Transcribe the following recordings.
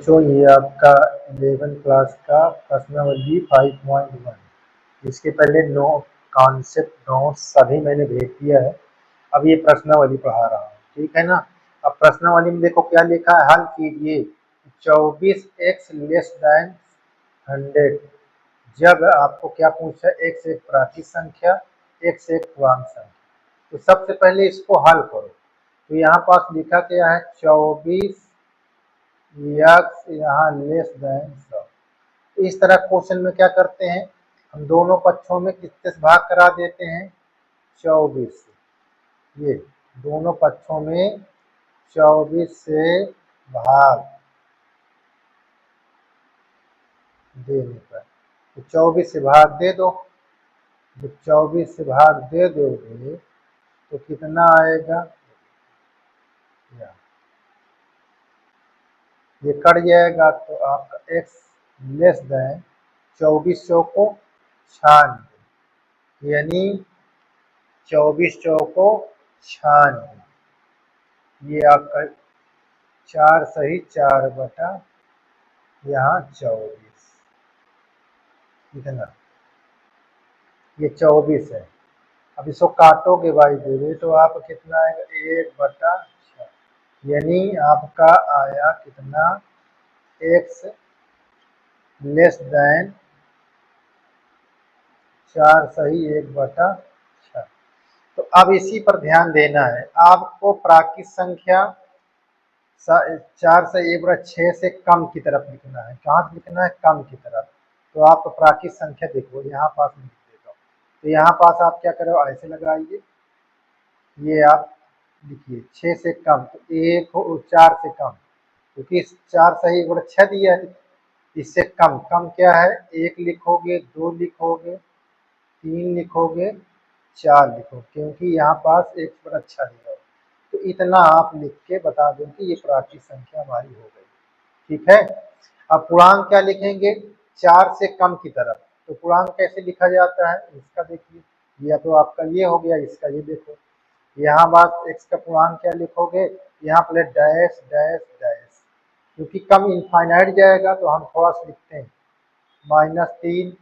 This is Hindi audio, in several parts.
बच्चों ये आपका 11 क्लास का प्रश्नावली 5.1। इसके पहले नो कॉन्सेप्ट नोट्स सभी मैंने भेज दिया है। अब ये प्रश्नावली पढ़ा रहा हूँ, ठीक है ना। अब प्रश्नावली में देखो क्या लिखा है, हल कीजिए 24x लेस दैन 100। जब आपको क्या पूछा, x एक प्राकृत संख्या, x एक पूर्णांक संख्या। तो सबसे पहले इसको हल करो। तो यहाँ पास लिखा क्या है 24 x यहाँ लेस दैन 100। इस तरह क्वेश्चन में क्या करते हैं, हम दोनों पक्षों में कितने से भाग करा देते हैं, 24 से। ये दोनों पक्षों में 24 से भाग देने पर, तो 24 से भाग दे दो। जब 24 से भाग दे दोगे तो कितना आएगा, ये कट जाएगा। तो आपका x लेस दैन 24 चौको 96, यानी 24 चौको 96। ये आपका 4 सही 4 बटा यहाँ 24, कितना, ये 24 है। अब इसको काटोगे भाई देवे तो आप कितना आएगा, 1/6, यानी आपका आया कितना, x लेस दैन 4 सही 1/6। तो अब इसी पर ध्यान देना है आपको, प्राकृत संख्या 4 से 1/6 से कम की तरफ लिखना है। कहाँ लिखना है, कम की तरफ। तो आप प्राकृत संख्या देखो यहाँ पास लिख देता हूँ। तो यहाँ पास आप क्या करो, ऐसे लगाइए, ये आप लिखिए 6 से कम, तो 4 से कम, क्योंकि 4 सही 1/6 दिया है। इससे कम, कम क्या है, 1 लिखोगे, 2 लिखोगे, 3 लिखोगे, 4 लिखोगे, क्योंकि यहाँ पास 1/6 दिया है। तो इतना आप लिख के बता दें कि ये प्राकृत संख्या हमारी हो गई, ठीक है। अब पूर्णांक क्या लिखेंगे, 4 से कम की तरफ। तो पूर्णांक कैसे लिखा जाता है, इसका देखिए, या तो आपका ये हो गया, इसका ये देखो। यहाँ बात x का पूर्णांक क्या लिखोगे, यहाँ प्लेट डैश डैश डैश, क्योंकि कम इनफाइनाइट जाएगा तो हम थोड़ा सा लिखते हैं, -3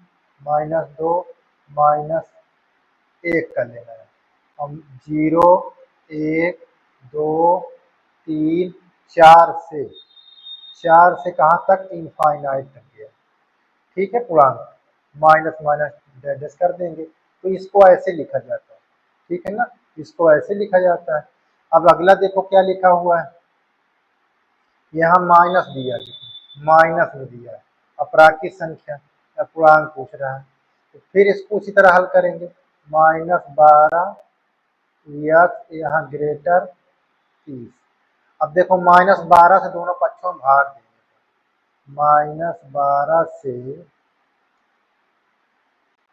-2 -1 कर लेना है। हम 0 1 2 3 4 से, 4 से कहाँ तक, इनफाइनाइट तक गया, ठीक है। पूर्णांक माइनस माइनस डैश कर देंगे, तो इसको ऐसे लिखा जाता है, ठीक है ना, इसको ऐसे लिखा जाता है। अब अगला देखो क्या लिखा हुआ है, यहाँ माइनस दिया, माइनस में दिया है, अपराकृत संख्या या पूर्णांक पूछ रहा है। तो फिर इसको उसी तरह हल करेंगे, -12 x यहाँ ग्रेटर 30। अब देखो -12 से दोनों पक्षों में भाग देंगे, -12 से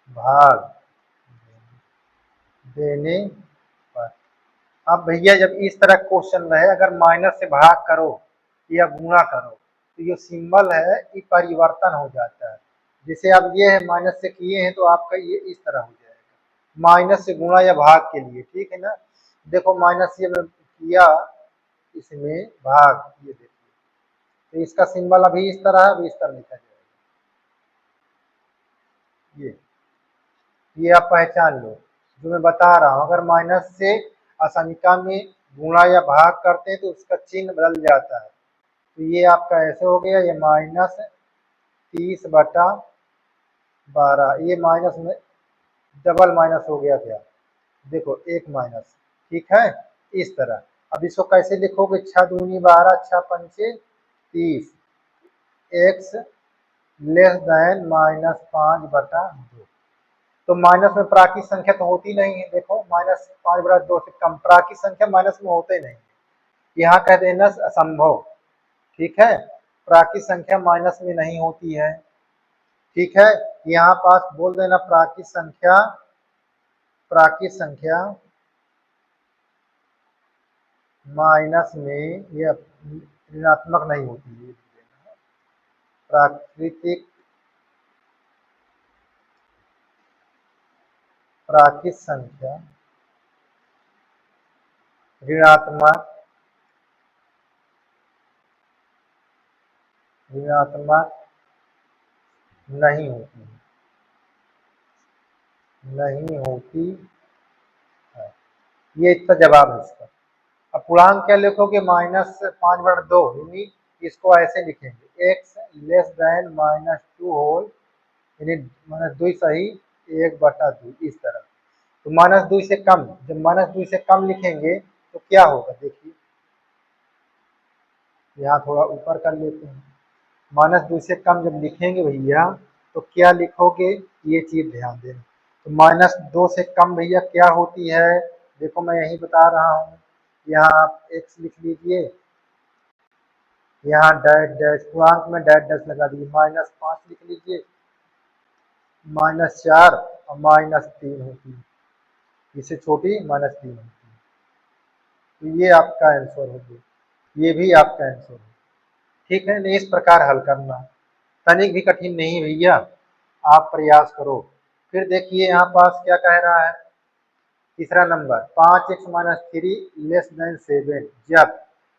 भाग देने पर। अब भैया जब इस तरह क्वेश्चन रहे, अगर माइनस से भाग करो या गुणा करो तो ये सिंबल है ये परिवर्तन हो जाता है। जैसे अब ये है माइनस से किए हैं तो आपका ये इस तरह हो जाएगा, माइनस से गुणा या भाग के लिए, ठीक है ना। देखो माइनस से मैं किया, इसमें भाग, ये देखिए, तो इसका सिंबल अभी इस तरह है, अभी इस तरह लिखा जाएगा। ये आप पहचान लो, जो मैं बता रहा हूँ। अगर माइनस से असंख्या में गुणा या भाग करते हैं तो उसका चिन्ह बदल जाता है। तो ये आपका ऐसे हो गया, ये -30/12, ये माइनस में डबल माइनस हो गया क्या, देखो एक माइनस, ठीक है, इस तरह। अब इसको कैसे लिखोगे, 6 दूनी 12 6 पंचे 30, x लेस दैन -5/2। तो माइनस में प्राकृत संख्या तो होती नहीं है, देखो -5/2 से कम प्राकृत संख्या माइनस में होते नहीं, यहाँ कह देना असंभव, ठीक है। प्राकृत संख्या माइनस में नहीं होती है, ठीक है। यहाँ पास बोल देना प्राकृत संख्या माइनस में ये ऋणात्मक नहीं होती है। प्राकृत संख्या ऋणात्मक ऋणात्मक नहीं होती, नहीं होती है। ये इतना जवाब है इसका। अब पूर्णांक क्या लिखोगे, -5/2, यानी इसको ऐसे लिखेंगे x लेस देन -2 होल, यानी -2 सही 1/2 इस तरह। तो -2 से कम, जब -2 से कम लिखेंगे तो क्या होगा देखिए, यहाँ थोड़ा ऊपर कर लेते हैं। -2 से कम जब लिखेंगे भैया तो क्या लिखोगे, ये चीज ध्यान देना। तो -2 से कम भैया क्या होती है, देखो मैं यही बता रहा हूँ। यहाँ आप x लिख लीजिए, यहाँ डैश डैश पूर्णांक में डैश डैश लगा दीजिए, -5 लिख लीजिए, -4 और -3 होती है, इससे छोटी -3 होती है। तो ये आपका आंसर हो गया, ये भी आपका आंसर है। ठीक है, नहीं इस प्रकार हल करना, तनिक भी कठिन नहीं भैया, आप प्रयास करो। फिर देखिए यहाँ पास क्या कह रहा है, तीसरा नंबर 5x-3 लेस देन 7, जब,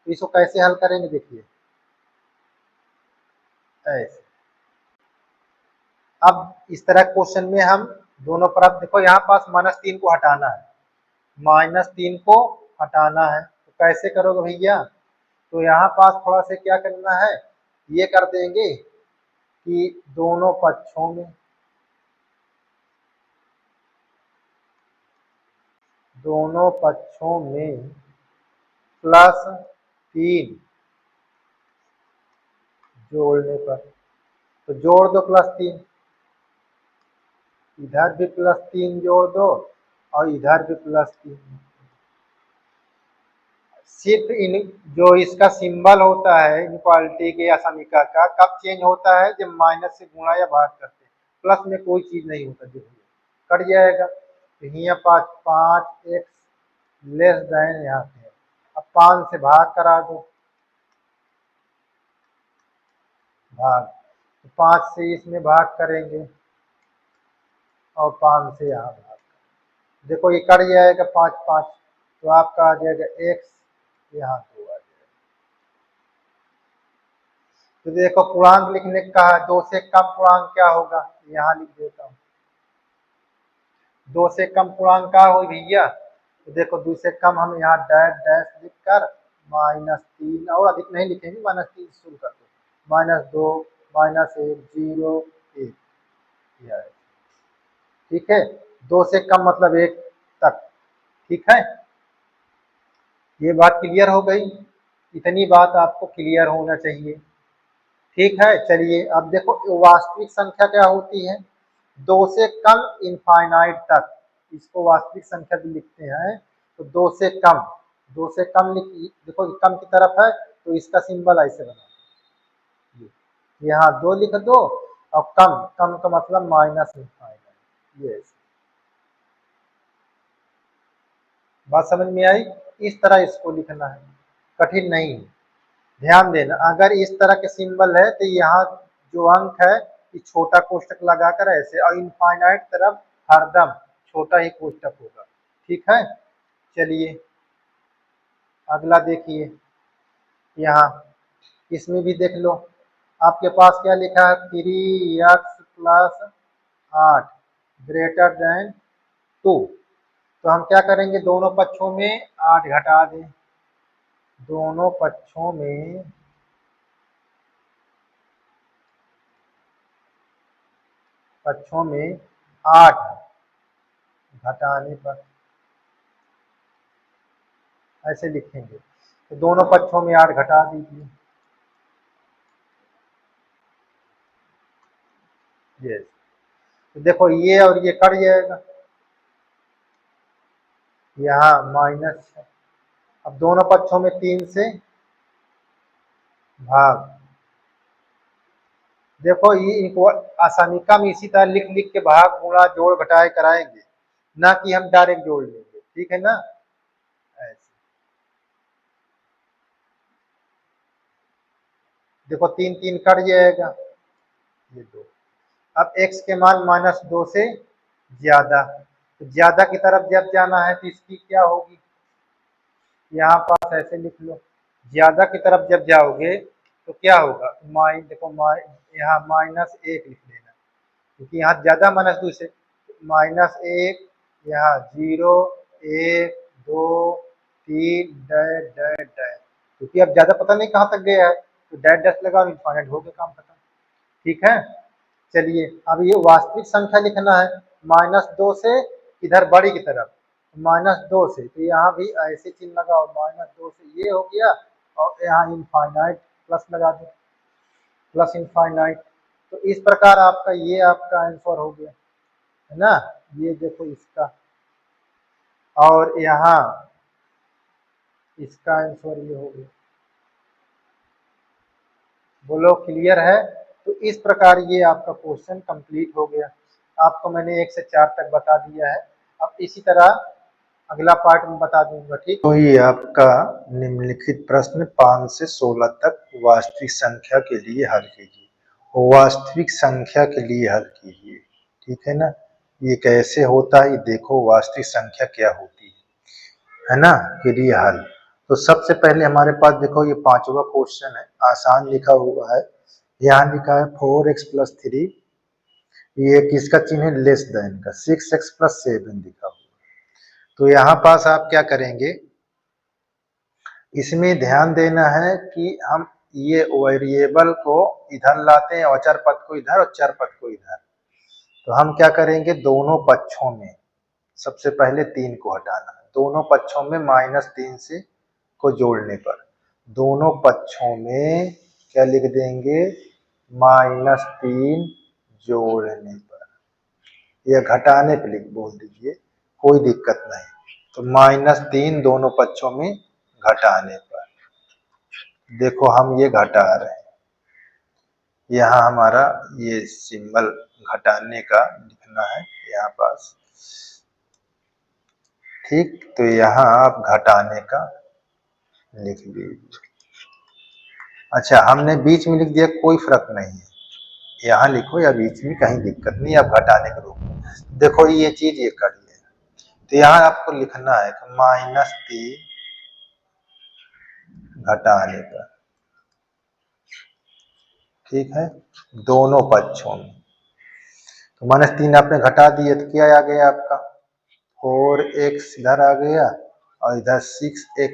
तो इसको कैसे हल करेंगे देखिए ऐसे। अब इस तरह क्वेश्चन में हम दोनों तरफ देखो, यहाँ पास -3 को हटाना है, -3 को हटाना है, तो कैसे करोगे भैया, तो यहाँ पास थोड़ा से क्या करना है, ये कर देंगे कि दोनों पक्षों में, दोनों पक्षों में +3 जोड़ने पर, तो जोड़ दो +3, इधर भी +3 जोड़ दो और इधर भी +3। सिर्फ इन जो इसका सिंबल होता है इनक्वालिटी के या समीकरण का, कब चेंज होता है, जब माइनस से गुणा या भाग करते हैं, प्लस में कोई चीज नहीं होता, जो कट जाएगा। तो यहाँ 5x लेस देन यहाँ पे, अब 5 से भाग करा दो, भाग, तो 5 से इसमें भाग करेंगे और 5 से यहाँ भाग, देखो ये कट जाएगा 5 5, तो आपका आ जाएगा x, यहाँ 2 आ जाएगा। तो देखो पूर्णांक लिखने का कहा, 2 से कम पूर्णांक क्या होगा, यहाँ लिख देता हूँ, 2 से कम पूर्णांक क्या हो भैया, तो देखो 2 से कम हम यहाँ डैश डैश लिख कर -3, और अधिक नहीं लिखेंगे, -3 शुरू कर दो, -2 -1 0 1, ठीक है, 2 से कम मतलब 1 तक, ठीक है। ये बात क्लियर हो गई, इतनी बात आपको क्लियर होना चाहिए, ठीक है। चलिए अब देखो वास्तविक संख्या क्या होती है, 2 से कम इनफाइनाइट तक, इसको वास्तविक संख्या भी लिखते हैं। तो 2 से कम, 2 से कम देखो कम की तरफ है तो इसका सिंबल ऐसे बना, यहाँ 2 लिख दो, और कम, कम का मतलब माइनस इनफाइनाइट, ये बात समझ में आई। इस तरह इसको लिखना है, कठिन नहीं है, ध्यान देना। अगर इस तरह के सिंबल है तो यहाँ जो अंक है ये छोटा कोष्टक लगाकर ऐसे, और इनफाइनाइट तरफ हरदम छोटा ही कोष्टक होगा, ठीक है। चलिए अगला देखिए, यहाँ इसमें भी देख लो, आपके पास क्या लिखा है, 3x + 8 ग्रेटर देन 2, तो हम क्या करेंगे, दोनों पक्षों में 8 घटा दें, दोनों पक्षों में पक्षों में 8 घटाने पर ऐसे लिखेंगे, तो दोनों पक्षों में 8 घटा दीजिए, ये तो देखो ये और ये कट जाएगा, यहाँ माइनस है। अब दोनों पक्षों में 3 से भाग, देखो ये इनको आसानिका में इसी तरह लिख लिख के भाग गुणा जोड़ घटाए कराएंगे, ना कि हम डायरेक्ट जोड़ लेंगे, ठीक है ना, ऐसे। देखो 3 3 कट जाएगा, ये 2, अब x के मान -2 से ज्यादा, तो ज्यादा की तरफ जब जाना है तो इसकी क्या होगी, यहाँ पास ऐसे लिख लो, ज्यादा की तरफ जब जाओगे तो क्या होगा, देखो यहाँ -1 लिख लेना, क्योंकि यहाँ ज़्यादा माइनस 2 से -1, यहाँ 0 1 2 3 डैश डैश डैश, क्योंकि अब ज़्यादा पता नहीं कहाँ तक गया है, तो डैश डैश लगा और इनफाइनाइट हो गया, काम खत्म। ठीक है, चलिए अब ये वास्तविक संख्या लिखना है -2 से इधर बड़ी की तरफ, -2 से, तो यहाँ भी ऐसे चिन्ह लगाओ, -2 से ये हो गया और यहाँ इनफाइनाइट प्लस लगा दो, प्लस इनफाइनाइट। तो इस प्रकार आपका ये आपका आंसर हो गया, है ना, ये देखो इसका, और यहाँ इसका आंसर ये हो गया। बोलो क्लियर है? तो इस प्रकार ये आपका क्वेश्चन कंप्लीट हो गया। आपको मैंने 1 से 4 तक बता दिया है। अब इसी तरह अगला पार्ट में बता दूंगा, ठीक। तो ये आपका निम्नलिखित प्रश्न 5 से 16 तक वास्तविक संख्या के लिए हल कीजिए। वास्तविक संख्या के लिए हल कीजिए, ठीक है ना। ये कैसे होता है, ये देखो वास्तविक संख्या क्या होती है ना, के लिए हल। तो सबसे पहले हमारे पास देखो ये 5वां क्वेश्चन है, आसान लिखा हुआ है। यहाँ लिखा है 4x + 3, ये किसका चिन्ह है, लेस देन का, 6x + 7 लिखा हुआ। तो यहाँ पास आप क्या करेंगे, इसमें ध्यान देना है कि हम ये वेरिएबल को इधर लाते हैं, अचर पद को इधर और चर पद को इधर। तो हम क्या करेंगे, दोनों पक्षों में सबसे पहले 3 को हटाना, दोनों पक्षों में -3 से को जोड़ने पर, दोनों पक्षों में क्या लिख देंगे, -3 जोड़ने पर, या घटाने पर लिख बोल दीजिए, कोई दिक्कत नहीं। तो -3 दोनों पक्षों में घटाने पर, देखो हम ये घटा रहे हैं, यहाँ हमारा ये सिंबल घटाने का लिखना है यहाँ पास, ठीक। तो यहाँ आप घटाने का लिख लीजिए। अच्छा, हमने बीच में लिख दिया, कोई फर्क नहीं है, यहाँ लिखो या बीच में, कहीं दिक्कत नहीं, आप घटाने के रूप में देखो ये चीज ये कर लिया। तो यहाँ आपको लिखना है -3 घटाने पर, ठीक है, दोनों पक्षों में। तो -3 आपने घटा दिए तो क्या आ गया आपका, 4x इधर आ गया और इधर 6x,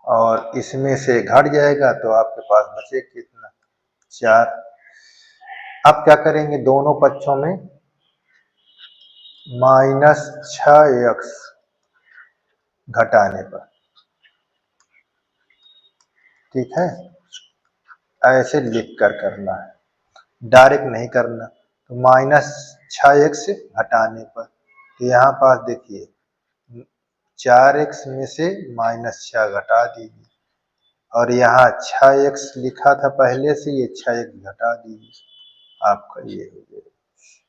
और इसमें से घट जाएगा तो आपके पास बचे कितना, 4। अब क्या करेंगे, दोनों पक्षों में -6x घटाने पर, ठीक है, ऐसे लिख कर करना है, डायरेक्ट नहीं करना। तो -6x घटाने पर, तो यहाँ पास देखिए 4x में से -6 घटा दीजिए, और यहाँ 6x लिखा था पहले से, ये 6x घटा दीजिए, आपका ये हो जाएगा।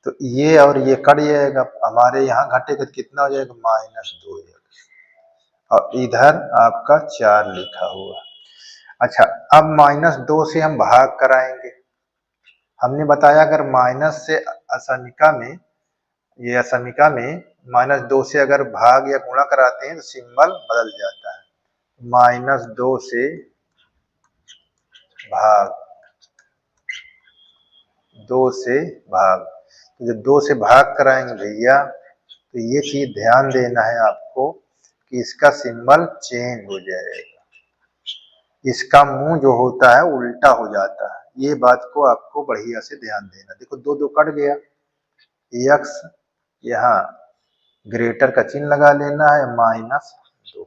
तो ये और ये कट जाएगा, हमारे यहाँ घटेगा तो कितना हो जाएगा, -2x, और इधर आपका 4 लिखा हुआ। अच्छा, अब -2 से हम भाग कराएंगे। हमने बताया अगर माइनस से असमिका में, ये असमिका में -2 से अगर भाग या गुणा कराते हैं तो सिंबल बदल जाता है। -2 से भाग, 2 से भाग, तो जब 2 से भाग कराएंगे भैया, तो ये चीज ध्यान देना है आपको कि इसका सिंबल चेंज हो जाएगा, इसका मुंह जो होता है उल्टा हो जाता है। ये बात को आपको बढ़िया से ध्यान देना। देखो 2 2 कट गया, x यहाँ ग्रेटर का चिन्ह लगा लेना है, -2।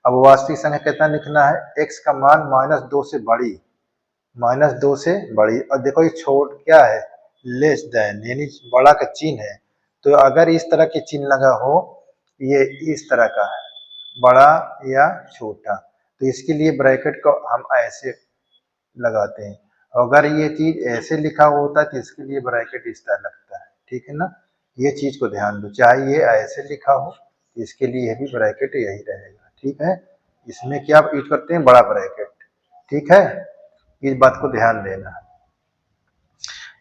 अब वास्तविक संख्या कितना लिखना है, x का मान -2 से बड़ी, -2 से बड़ी, और देखो ये छोट क्या है, लेस देन, यानी बड़ा का चिन्ह है। तो अगर इस तरह के चिन्ह लगा हो, ये इस तरह का है, बड़ा या छोटा, तो इसके लिए ब्रैकेट को हम ऐसे लगाते हैं। अगर ये चीज ऐसे लिखा होता है तो इसके लिए ब्रैकेट इस तरह लगता है, ठीक है ना। ये चीज को ध्यान दो, चाहे ये ऐसे लिखा हो, इसके लिए भी ब्रैकेट यही रहेगा, ठीक है। इसमें क्या यूज करते हैं, बड़ा ब्रैकेट, ठीक है, इस बात को ध्यान देना।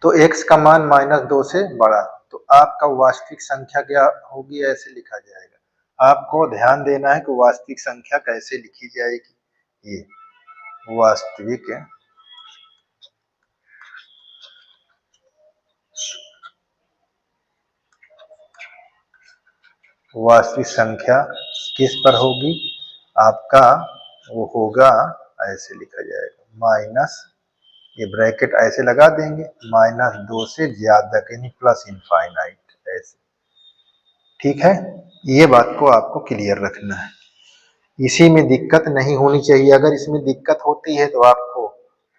तो x का मान -2 से बड़ा, तो आपका वास्तविक संख्या क्या होगी, ऐसे लिखा जाएगा। आपको ध्यान देना है कि वास्तविक संख्या कैसे लिखी जाएगी, ये वास्तविक वास्तविक संख्या किस पर होगी आपका, वो होगा ऐसे लिखा जाएगा माइनस, ये ब्रैकेट ऐसे लगा देंगे, -2 से ज्यादा यानी प्लस इनफाइनाइट ऐसे। ठीक है, ये बात को आपको क्लियर रखना है, इसी में दिक्कत नहीं होनी चाहिए। अगर इसमें दिक्कत होती है तो आपको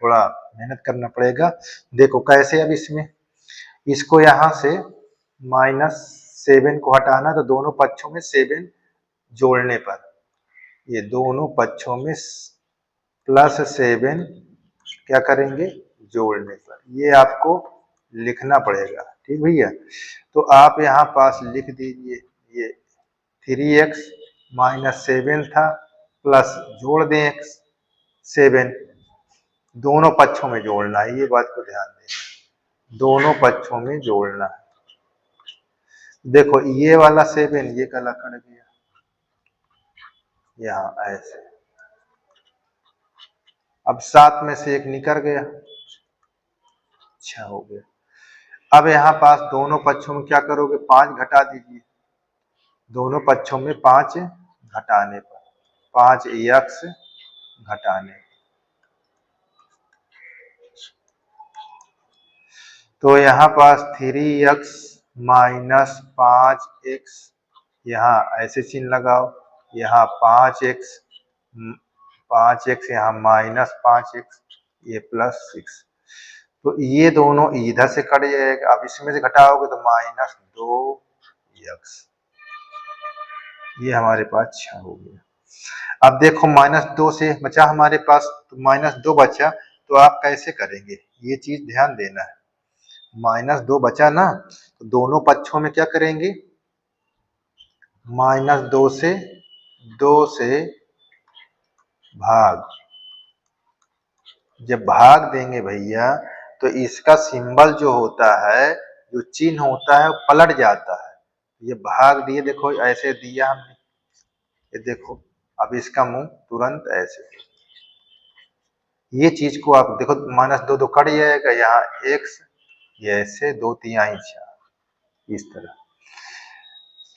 थोड़ा मेहनत करना पड़ेगा। देखो कैसे, अब इसमें इसको यहां से -7 को हटाना, तो दोनों पक्षों में 7 जोड़ने पर, ये दोनों पक्षों में +7 क्या करेंगे जोड़ने पर, ये आपको लिखना पड़ेगा। ठीक भैया, तो आप यहाँ पास लिख दीजिए, ये 3x -7 था, प्लस जोड़ दें x 7, दोनों पक्षों में जोड़ना है, ये बात को ध्यान दें, दोनों पक्षों में जोड़ना है। देखो ये वाला 7 ये गला कट गया यहाँ ऐसे, अब 7 में से 1 निकल गया, अच्छा हो गया। अब यहाँ पास दोनों पक्षों में क्या करोगे, 5 घटा दीजिए, दोनों पक्षों में 5 घटाने पर, 5x घटाने, तो यहाँ पास 3x -5x, यहाँ ऐसे चिन्ह लगाओ, यहाँ 5x, 5x यहाँ -5x, ये +6, तो ये दोनों इधर से कट जाएगा। अब इसमें से घटाओगे तो -2x, ये हमारे पास 6 हो गया। अब देखो -2 से बचा हमारे पास, तो -2 बचा, तो आप कैसे करेंगे ये चीज ध्यान देना है। -2 बचा ना, तो दोनों पक्षों में क्या करेंगे, -2 से 2 से भाग, जब भाग देंगे भैया तो इसका सिंबल जो होता है, जो चिन्ह होता है, वो पलट जाता है। ये भाग दिए, देखो ऐसे दिया हमने, ये देखो अब इसका मुंह तुरंत ऐसे, ये चीज को आप देखो, -2 तो कट जाएगा, यहाँ x, ये ऐसे 2 3 4 इस तरह।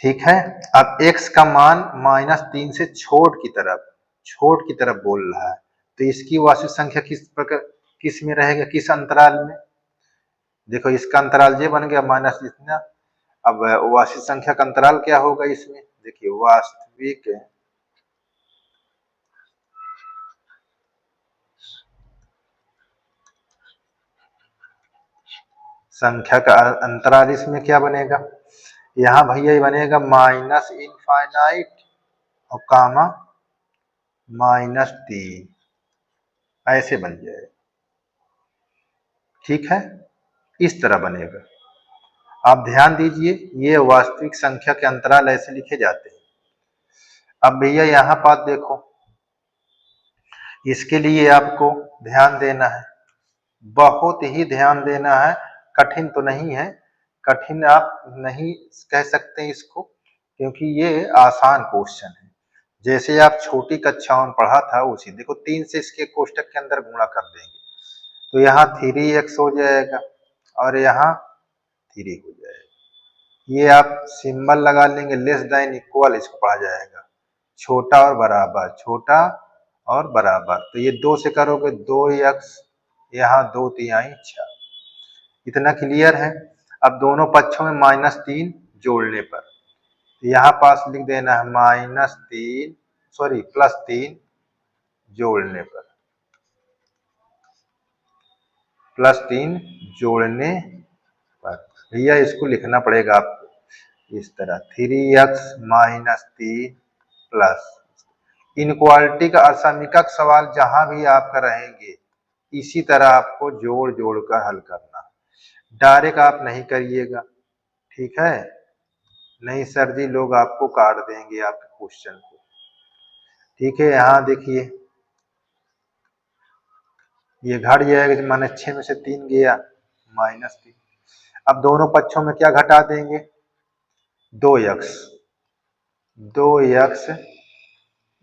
ठीक है, अब x का मान -3 से छोट की तरफ बोल रहा है, तो इसकी वास्तविक संख्या किस प्रकार, किस में रहेगा, किस अंतराल में, देखो इसका अंतराल ये बन गया माइनस इतना। अब वास्तविक संख्या का अंतराल क्या होगा इसमें, देखिए वास्तविक संख्या का अंतराल इसमें क्या बनेगा, यहाँ भैया ये बनेगा -इनफाइनाइट और कामा -3, ऐसे बन जाएगा। ठीक है, इस तरह बनेगा। आप ध्यान दीजिए, ये वास्तविक संख्या के अंतराल ऐसे लिखे जाते हैं। अब भैया यहाँ पास देखो, इसके लिए आपको ध्यान देना है, बहुत ही ध्यान देना है, कठिन तो नहीं है, कठिन आप नहीं कह सकते इसको, क्योंकि ये आसान क्वेश्चन है। जैसे आप छोटी कक्षाओं में पढ़ा था उसी, देखो 3 से इसके कोष्टक के अंदर गुणा कर देंगे, तो यहाँ 3x हो जाएगा और यहाँ 3 हो जाएगा। ये आप सिंबल लगा लेंगे, लेस देन इक्वल, इसको पढ़ा जाएगा, छोटा और बराबर, छोटा और बराबर, तो ये 2 से करोगे 2x, यहाँ 2 3 6, इतना क्लियर है। अब दोनों पक्षों में -3 जोड़ने पर, तो यहाँ पास लिख देना है +3 जोड़ने पर, +3 जोड़ने पर, भैया इसको लिखना पड़ेगा आपको इस तरह, 3x -3 प्लस, इनक्वालिटी का असमीकक सवाल जहां भी आपका रहेंगे, इसी तरह आपको जोड़ जोड़ कर हल करना, डायरेक्ट आप नहीं करिएगा। ठीक है, नहीं सर जी लोग आपको काट देंगे आपके क्वेश्चन को। ठीक है, यहाँ देखिए ये घट जाएगा, माने 6 में से 3 गया, -3। अब दोनों पक्षों में क्या घटा देंगे, 2x, 2x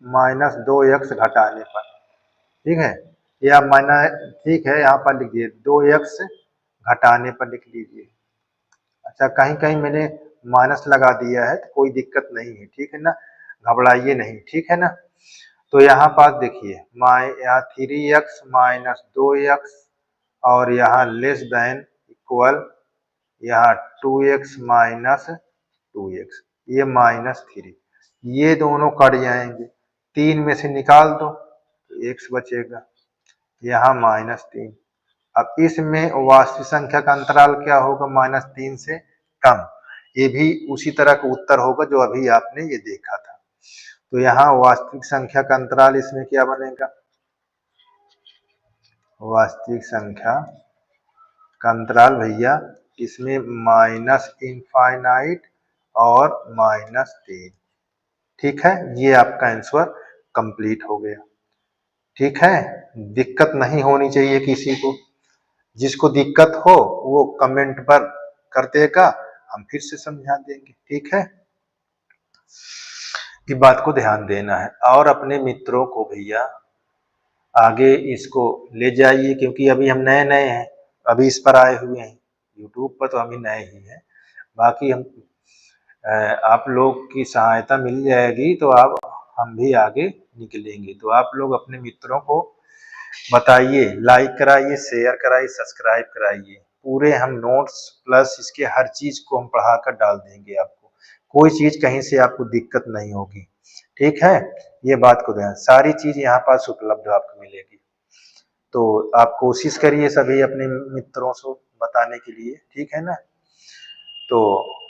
-2x घटाने पर, ठीक है, या माइनस, ठीक है, यहाँ पर लिख दिए 2x घटाने पर लिख लीजिए। अच्छा, कहीं कहीं मैंने माइनस लगा दिया है तो कोई दिक्कत नहीं है, ठीक है ना, घबराइए नहीं, ठीक है ना। तो यहाँ पास देखिए यहाँ 3x माइनस 2x और यहाँ लेस देन इक्वल यहाँ 2x माइनस 2x, ये -3, ये दोनों कट जाएंगे, 3 में से निकाल दो तो x बचेगा, यहाँ -3। अब इसमें वास्तविक संख्या का अंतराल क्या होगा, -3 से कम, ये भी उसी तरह का उत्तर होगा जो अभी आपने ये देखा था। तो यहाँ वास्तविक संख्या का अंतराल इसमें क्या बनेगा, वास्तविक संख्या का अंतराल भैया इसमें -∞ और -3, ठीक है, ये आपका आंसर कंप्लीट हो गया, ठीक है। दिक्कत नहीं होनी चाहिए किसी को, जिसको दिक्कत हो वो कमेंट पर कर देगा, हम फिर से समझा देंगे, ठीक है। ये बात को ध्यान देना है और अपने मित्रों को भैया आगे इसको ले जाइए, क्योंकि अभी हम नए नए हैं, अभी इस पर आए हुए हैं, यूट्यूब पर तो हम ही नए ही हैं, बाकी हम आप लोग की सहायता मिल जाएगी तो आप हम भी आगे निकलेंगे। तो आप लोग अपने मित्रों को बताइए, लाइक कराइए, शेयर कराइए, सब्सक्राइब कराइए, पूरे हम नोट्स प्लस इसके हर चीज को हम पढ़ाकर डाल देंगे, आपको कोई चीज कहीं से आपको दिक्कत नहीं होगी, ठीक है। ये बात को ध्यान, सारी चीज यहाँ पास उपलब्ध आपको मिलेगी, तो आप कोशिश करिए सभी अपने मित्रों से बताने के लिए, ठीक है ना। तो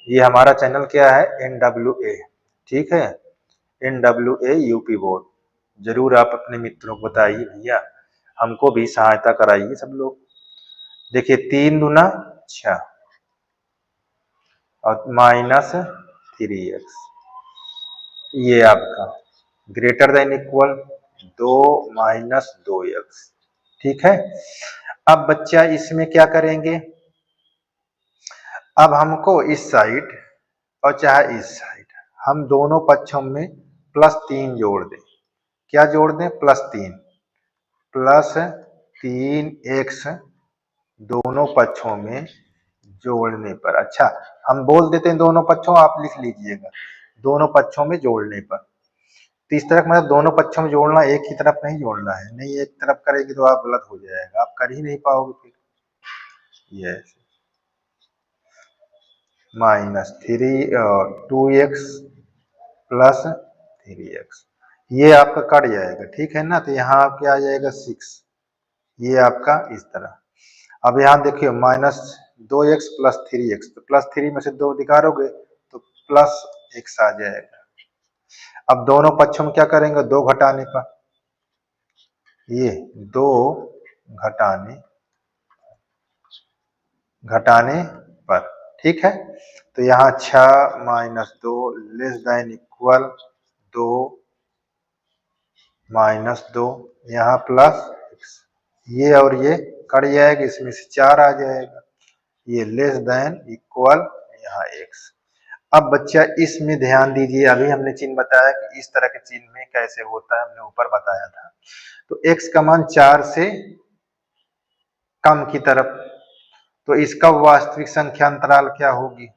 ये हमारा चैनल क्या है, NWA, ठीक है, NWA यूपी बोर्ड, जरूर आप अपने मित्रों को बताइए भैया, हमको भी सहायता कराइए सब लोग। देखिए 3 दूना 6 और -3x, ये आपका ग्रेटर देन इक्वल 2 - 2x, ठीक है। अब बच्चा इसमें क्या करेंगे, अब हमको इस साइड और चाहे इस साइड हम दोनों पक्षों में +3 जोड़ दें, क्या जोड़ दें, +3x दोनों पक्षों में जोड़ने पर। अच्छा, हम बोल देते हैं दोनों पक्षों, आप लिख लीजिएगा दोनों पक्षों में जोड़ने पर। तो इस तरह मतलब दोनों पक्षों में जोड़ना, एक ही तरफ नहीं जोड़ना है, नहीं एक तरफ करेंगे तो आप गलत हो जाएगा, आप कर ही नहीं पाओगे फिर। ये -2x + 3x, ये आपका कट जाएगा, ठीक है ना। तो यहाँ क्या आ जाएगा 6, ये आपका इस तरह। अब यहाँ देखिए -2x + 3x, तो +3 में से 2 निकालोगे तो +x आ जाएगा। अब दोनों पक्षों में क्या करेंगे, 2 घटाने पर, ये 2 घटाने पर, ठीक है। तो यहाँ 6 - 2 लेस देन इक्वल 2 - 2, यहाँ +x, ये और ये कट जाएगा, इसमें से 4 आ जाएगा, ये लेस देन इक्वल यहाँ x। अब बच्चा इसमें ध्यान दीजिए, अभी हमने चिन्ह बताया कि इस तरह के चिन्ह में कैसे होता है, हमने ऊपर बताया था। तो x का मान 4 से कम की तरफ, तो इसका वास्तविक संख्या अंतराल क्या होगी,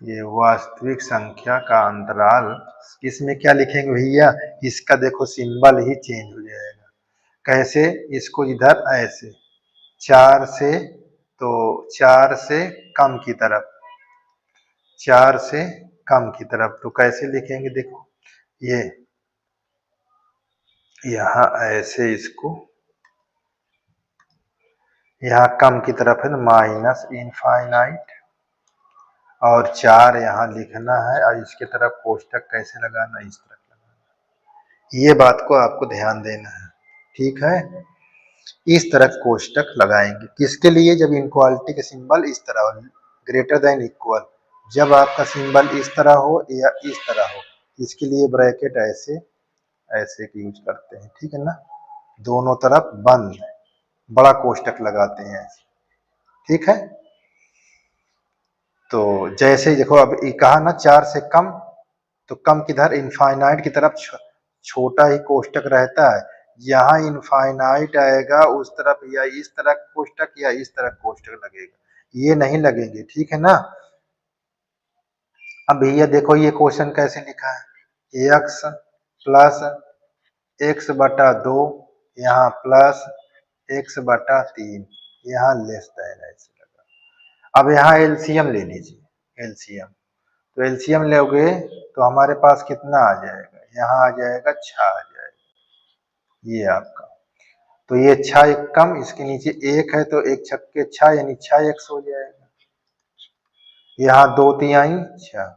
ये वास्तविक संख्या का अंतराल, इसमें क्या लिखेंगे भैया, इसका देखो सिंबल ही चेंज हो जाएगा, कैसे, इसको इधर ऐसे 4 से, तो 4 से कम की तरफ, 4 से कम की तरफ, तो कैसे लिखेंगे, देखो ये यहाँ ऐसे, इसको यहाँ कम की तरफ है ना, -∞, और 4 यहाँ लिखना है, और इसके तरफ कोष्टक कैसे लगाना, इस तरफ लगाना, ये बात को आपको ध्यान देना है, ठीक है। इस तरह कोष्टक लगाएंगे, किसके लिए, जब इनक्वालिटी के सिंबल इस तरह हो, ग्रेटर देन इक्वल, जब आपका सिंबल इस तरह हो या इस तरह हो, इसके लिए ब्रैकेट ऐसे ऐसे की यूज करते हैं, ठीक है ना, दोनों तरफ बंद, बड़ा कोष्टक लगाते हैं ऐसे, ठीक है। तो जैसे देखो अब ये कहा ना 4 से कम, तो कम किधर, इनफाइनाइट की तरफ छोटा ही कोष्टक रहता है। यहाँ इनफाइनाइट आएगा उस तरफ, या इस तरह कोष्टक या इस तरह कोष्टक लगेगा, ये नहीं लगेंगे, ठीक है ना। अब भैया देखो ये क्वेश्चन कैसे लिखा है, x प्लस x बटा 2, यहाँ प्लस x बटा 3, यहाँ लेस देन ऐसे लगा। अब यहाँ एलसीएम ले लीजिए, एलसीएम, तो एलसीएम लोगे तो हमारे पास कितना आ जाएगा, यहाँ आ जाएगा 6 आ जाएगा, ये आपका। तो ये 6 एक कम, इसके नीचे 1 है तो 1 छक्के 6 यानी 6x हो जाएगा। यहाँ 2 तिहाई 6,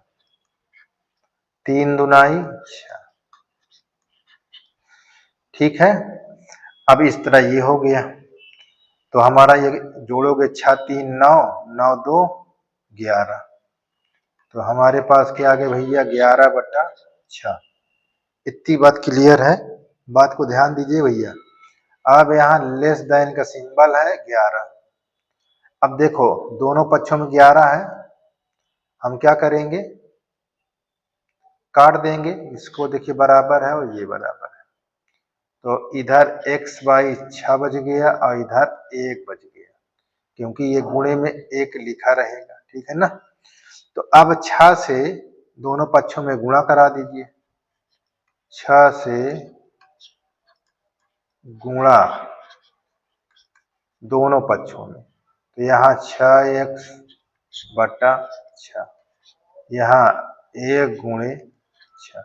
3 दुनाई 6, ठीक है। अब इस तरह ये हो गया, तो हमारा ये जोड़ोगे 6 3 9, 9 2 11, तो हमारे पास क्या आ गया भैया 11 बटा 6। इतनी बात क्लियर है, बात को ध्यान दीजिए भैया। अब यहाँ लेस देन का सिंबल है 11। अब देखो दोनों पक्षों में 11 है, हम क्या करेंगे, काट देंगे इसको, देखिए बराबर है और ये बराबर है, तो इधर x बाई 6 बच गया और इधर 1 बच गया, क्योंकि ये गुणे में 1 लिखा रहेगा, ठीक है ना। तो अब 6 से दोनों पक्षों में गुणा करा दीजिए, 6 से गुणा दोनों पक्षों में, तो यहाँ 6x बटा 6, यहाँ 1 गुणे 6,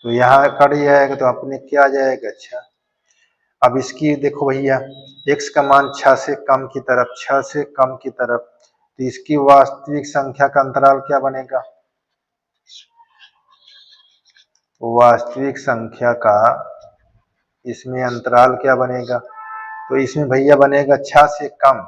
तो यहाँ कट जाएगा तो अपने क्या आ जाएगा 6। अब इसकी देखो भैया x का मान 6 से कम की तरफ, 6 से कम की तरफ, तो इसकी वास्तविक संख्या का अंतराल क्या बनेगा, वास्तविक संख्या का इसमें अंतराल क्या बनेगा, तो इसमें भैया बनेगा 6 से कम,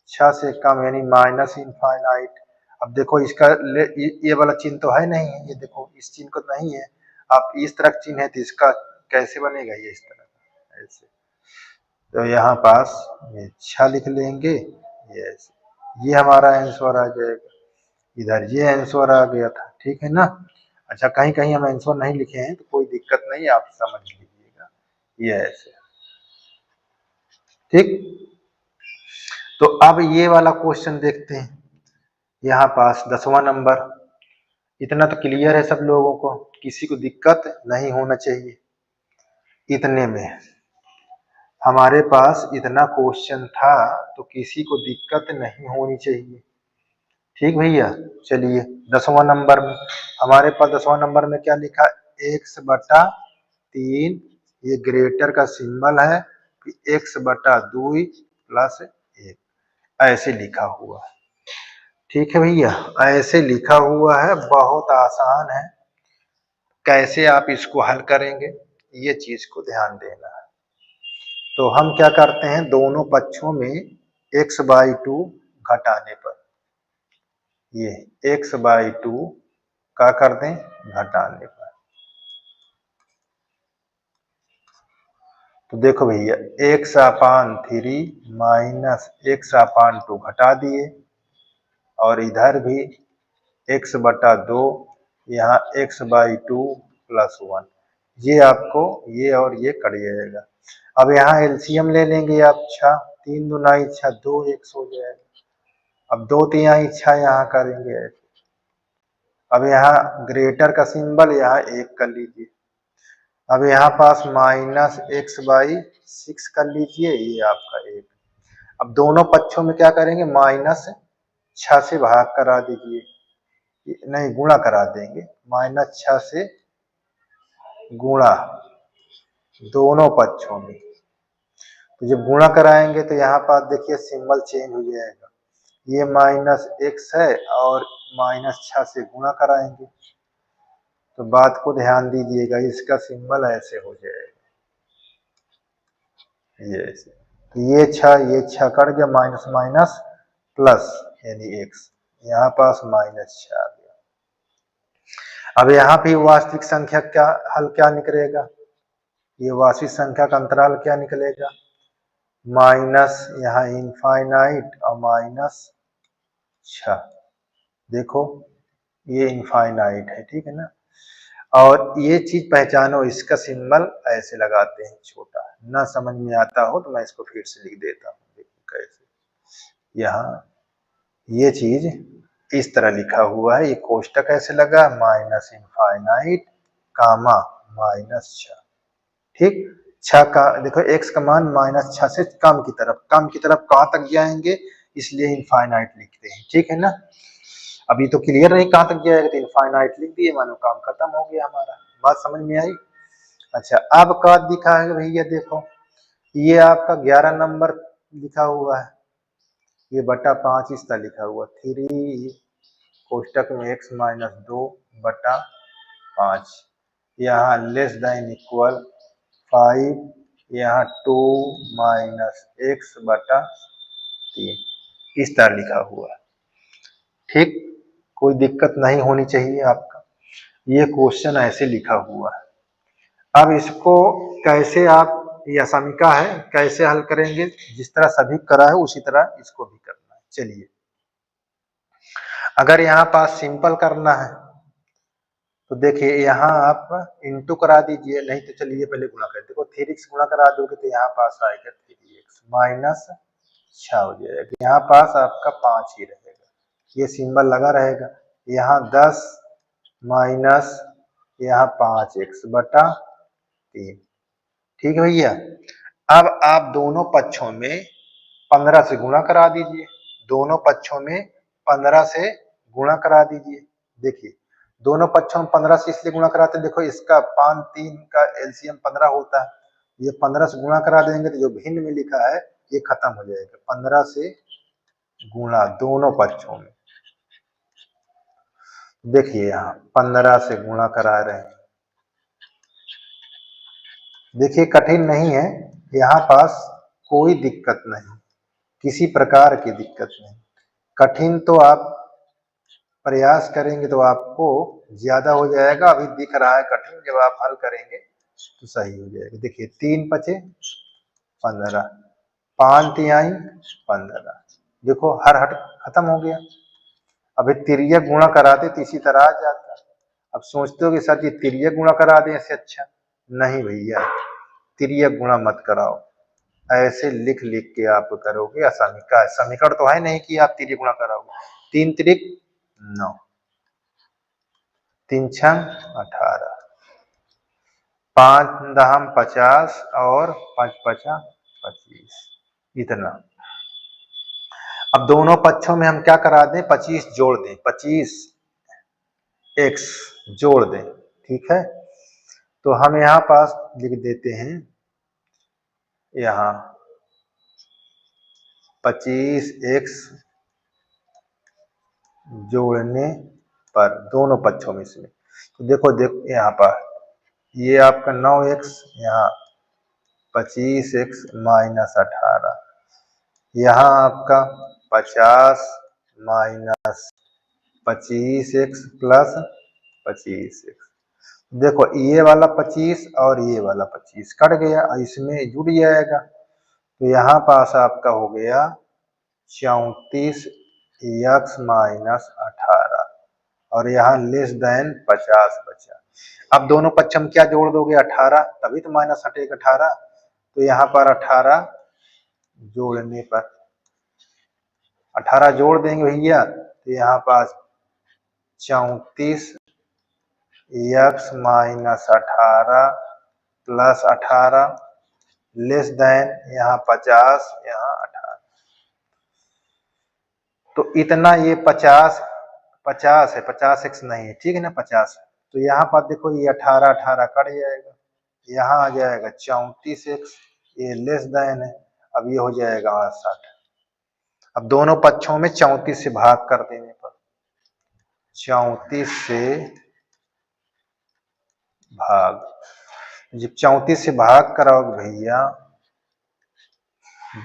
6 से कम यानी माइनस इनफाइनाइट। अब देखो इसका ये वाला चिन्ह तो है नहीं है, ये देखो इस चिन्ह को नहीं है, आप इस तरह चिन्ह है तो इसका कैसे बनेगा, ये इस तरह ऐसे, तो यहाँ पास ये 6 लिख लेंगे, ये ऐसे, ये हमारा आंसर आ जाएगा, इधर ये आंसर आ गया था, ठीक है ना। अच्छा कहीं कहीं हम आंसर नहीं लिखे हैं तो कोई दिक्कत नहीं, आप समझ लीजिएगा, ये ऐसे, ठीक। तो अब ये वाला क्वेश्चन देखते हैं, यहाँ पास 10वां नंबर, इतना तो क्लियर है सब लोगों को, किसी को दिक्कत नहीं होना चाहिए। इतने में हमारे पास इतना क्वेश्चन था तो किसी को दिक्कत नहीं होनी चाहिए, ठीक भैया। चलिए 10वां नंबर में हमारे पास 10वां नंबर में क्या लिखा, x बटा 3, ये ग्रेटर का सिंबल है, x बटा 2 प्लस 1, ऐसे लिखा हुआ है, ठीक है भैया, ऐसे लिखा हुआ है, बहुत आसान है। कैसे आप इसको हल करेंगे ये चीज को ध्यान देना है। तो हम क्या करते हैं, दोनों पक्षों में x बाई 2 घटाने पर, ये x बाई 2 का कर दें घटाने पर, तो देखो भैया x अपान 3 माइनस x अपान 2 घटा दिए, और इधर भी x बटा 2, यहाँ x बाई 2 प्लस 1, ये आपको ये और ये कट जाएगा। अब यहाँ एलसीएम ले लेंगे आप, 6 3 दुनाई 6, 2 x हो जाएगा, अब 2 तिहाई 6 यहाँ करेंगे, अब यहाँ ग्रेटर का सिंबल यहाँ 1 कर लीजिए, अब यहाँ पास माइनस x बाई 6 कर लीजिए, ये आपका 1। अब दोनों पक्षों में क्या करेंगे, माइनस 6 से भाग करा दीजिए, नहीं गुणा करा देंगे, माइनस 6 से गुणा दोनों पक्षों में, तो जब गुणा कराएंगे तो यहाँ पास देखिए सिंबल चेंज हो जाएगा, ये माइनस x है और माइनस 6 से गुणा कराएंगे, तो बात को ध्यान दीजिएगा, इसका सिंबल ऐसे हो जाएगा, ये ऐसे, तो ये 6 कट गया, माइनस माइनस प्लस यानी x, यहाँ पास माइनस 6 आ गया। अब यहाँ भी वास्तविक संख्या क्या हल क्या निकलेगा, ये वास्तविक संख्या का अंतराल क्या निकलेगा, माइनस यहाँ इनफाइनाइट और माइनस 6, देखो ये इनफाइनाइट है, ठीक है ना। और ये चीज पहचानो, इसका सिंबल ऐसे लगाते हैं छोटा, ना समझ में आता हो तो मैं इसको फिर से लिख देता हूँ, देखो कैसे। यहाँ ये चीज इस तरह लिखा हुआ है, ये कोष्टक ऐसे लगा, माइनस इनफाइनाइट कामा माइनस 6, ठीक। 6 का देखो x का मान -6 से कम की तरफ कहाँ तक जाएंगे, इसलिए इनफाइनाइट लिखते हैं, ठीक है ना। अभी तो क्लियर नहीं कहाँ तक जाएगा, तो इनफाइनाइट लिख दिए, मानो काम खत्म हो गया हमारा। बात समझ में आई। अच्छा, अब का दिखा है भैया, देखो ये आपका 11 नंबर लिखा हुआ है, ये बटा 5 इस तरह लिखा हुआ, 3 कोष्टक में x - 2 बटा 5, यहाँ लेस देन इक्वल 5, यहाँ 2 - x बटा 3, इस तरह लिखा हुआ है, ठीक। कोई दिक्कत नहीं होनी चाहिए आपका, ये क्वेश्चन ऐसे लिखा हुआ है। अब इसको कैसे आप, ये असमीका है, कैसे हल करेंगे, जिस तरह सभी करा है उसी तरह इसको भी करना है। चलिए, अगर यहाँ पास सिंपल करना है तो देखिए यहाँ आप इंटू करा दीजिए, नहीं तो चलिए पहले गुणा कर, देखो 3x गुणा करा दोगे तो यहाँ पास आएगा 3x माइनस 6 हो जाएगा, यहाँ पास आपका 5 ही रहेगा, ये सिंबल लगा रहेगा, यहाँ 10 माइनस यहाँ 5x बटा 3, ठीक है भैया। अब आप दोनों पक्षों में 15 से गुणा करा दीजिए, दोनों पक्षों में 15 से गुणा करा दीजिए। देखिए दोनों पक्षों में 15 से इसलिए गुणा कराते हैं, देखो इसका 5 3 का एलसीएम 15 होता है, ये 15 से गुणा करा देंगे तो जो भिन्न में लिखा है ये खत्म हो जाएगा, 15 से गुणा दोनों पक्षों में। देखिए यहाँ 15 से गुणा करा रहे हैं, देखिए कठिन नहीं है, यहाँ पास कोई दिक्कत नहीं, किसी प्रकार की दिक्कत नहीं। कठिन तो आप प्रयास करेंगे तो आपको ज्यादा हो जाएगा, अभी दिख रहा है कठिन, जब आप हल करेंगे तो सही हो जाएगा। देखिए 3 पचे 15, 5 तिहाई 15, देखो हर हट खत्म हो गया। अभी तिर्यक गुणा कराते तो इसी तरह आ जाता। अब सोचते हो कि सर जी तिर्यक गुणा करा दें इससे अच्छा, नहीं भैया तिर्यक गुणा मत कराओ, ऐसे लिख लिख के आप करोगे असमीका है, समीकरण तो है नहीं कि आप तिर्यक गुणा कराओगे। 3 त्रिक 9, 3 छंग 18, 5 दहम 50 और 5 पचा 25, इतना। अब दोनों पक्षों में हम क्या करा दें, 25 जोड़ दें, 25 x जोड़ दें, ठीक है। तो हम यहाँ पास लिख देते हैं, यहाँ 25x जोड़ने पर दोनों पक्षों में से, तो देखो यहाँ पर ये आपका 9x, यहाँ 25x माइनस 18, यहाँ आपका 50 माइनस 25x प्लस 25x, देखो ये वाला 25 और ये वाला 25 कट गया, इसमें जुड़ जाएगा, तो यहाँ पास आपका हो गया 34x माइनस 18, और यहाँ लेस देन 50 बचा। अब दोनों पक्ष हम क्या जोड़ दोगे, 18, तभी तो माइनस हटेगा 18, तो यहाँ पर 18 जोड़ने पर 18 जोड़ देंगे भैया, तो यहाँ पास 34x minus 18 plus 18 less than यहाँ 50, यहाँ 18, तो इतना ये 50 है, 50x नहीं है, ठीक है ना, 50 है, तो यहाँ पर देखो ये 18 कट जाएगा, यहाँ आ जाएगा 34x, ये लेस देन है, अब ये हो जाएगा 68। अब दोनों पक्षों में 34 से भाग कर देने पर, 34 से भाग, जब 34 से भाग कराओगे भैया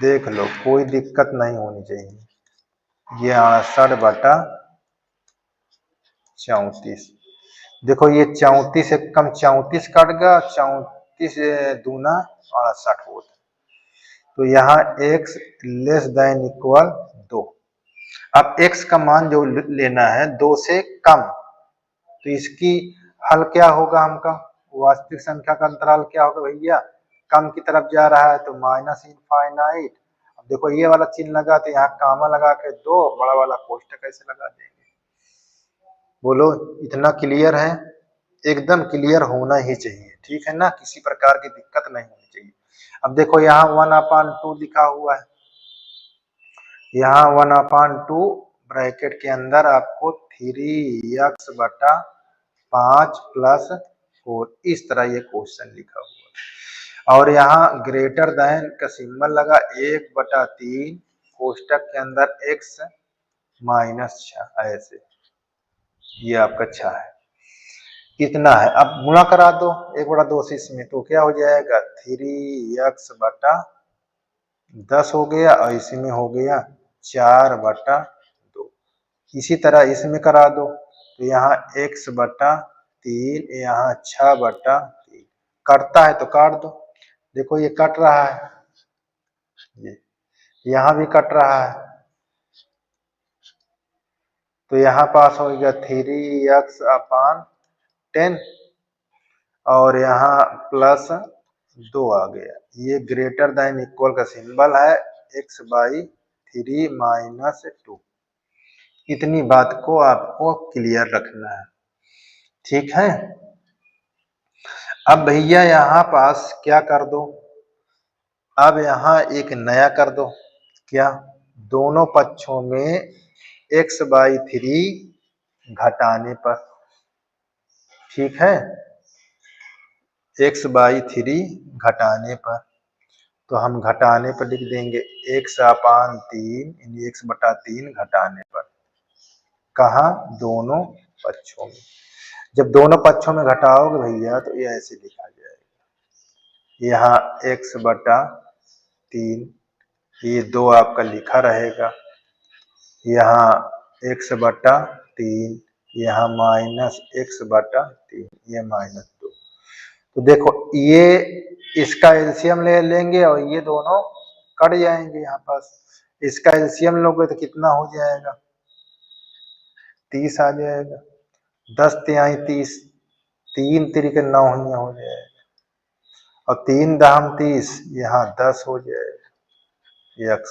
देख लो कोई दिक्कत नहीं होनी चाहिए, ये 68 बटा 34, देखो ये 34 से कम 34 कट गया, 34 दूना 68 होता, तो यहाँ x लेस देन इक्वल 2। अब x का मान जो लेना है 2 से कम, तो इसकी हल क्या होगा हमका, वास्तविक संख्या का अंतराल क्या होगा भैया, कम की तरफ जा रहा है तो माइनस इनफाइनाइट। अब देखो ये वाला चिन्ह लगा तो यहाँ कामा लगा के दो बड़ा वाला कोष्टक कैसे लगा देंगे। बोलो इतना क्लियर है, एकदम क्लियर होना ही चाहिए, ठीक है ना, किसी प्रकार की दिक्कत नहीं होनी चाहिए। अब देखो यहाँ 1/2 लिखा हुआ है, यहाँ 1/2 ब्रैकेट के अंदर आपको 3x/5 + 4 इस तरह ये क्वेश्चन लिखा हुआ है। और यहाँ ग्रेटर देन का सिंबल लगा 1/3 कोष्टक के अंदर x -6 ऐसे, ये आपका 6 है, कितना है। अब गुणा करा दो 1/2 से इसमें तो क्या हो जाएगा 3x/10 हो गया और इसमें हो गया 4/2। इसी तरह इसमें करा दो तो यहाँ x/3 यहाँ 6/3, कटता है तो काट दो, देखो ये कट रहा है, ये यहाँ भी कट रहा है, तो यहाँ पास हो गया 3x/10 और यहाँ +2 आ गया, ये ग्रेटर देन इक्वल का सिंबल है x/3 - 2। इतनी बात को आपको क्लियर रखना है, ठीक है। अब भैया यहाँ पास क्या कर दो, अब यहाँ एक नया कर दो, क्या, दोनों पक्षों में x/3 घटाने पर, ठीक है, x/3 घटाने पर, तो हम घटाने पर लिख देंगे x/3 x/3 घटाने पर, कहा, दोनों पक्षों में। जब दोनों पक्षों में घटाओगे भैया तो ये ऐसे लिखा जाएगा, यहाँ x/3 ये 2 आपका लिखा रहेगा, यहाँ x/3 यहाँ -x/3 ये -2। तो देखो ये इसका एलसीएम ले लेंगे और ये दोनों कट जाएंगे, यहाँ पास इसका एलसीएम लोगे तो कितना हो जाएगा 30 आ जाएगा, 10 तिहाई 30, 3 तिरिके 9 हो जाएगा और 3 दहम 30, यहाँ 10 हो जाएगा x,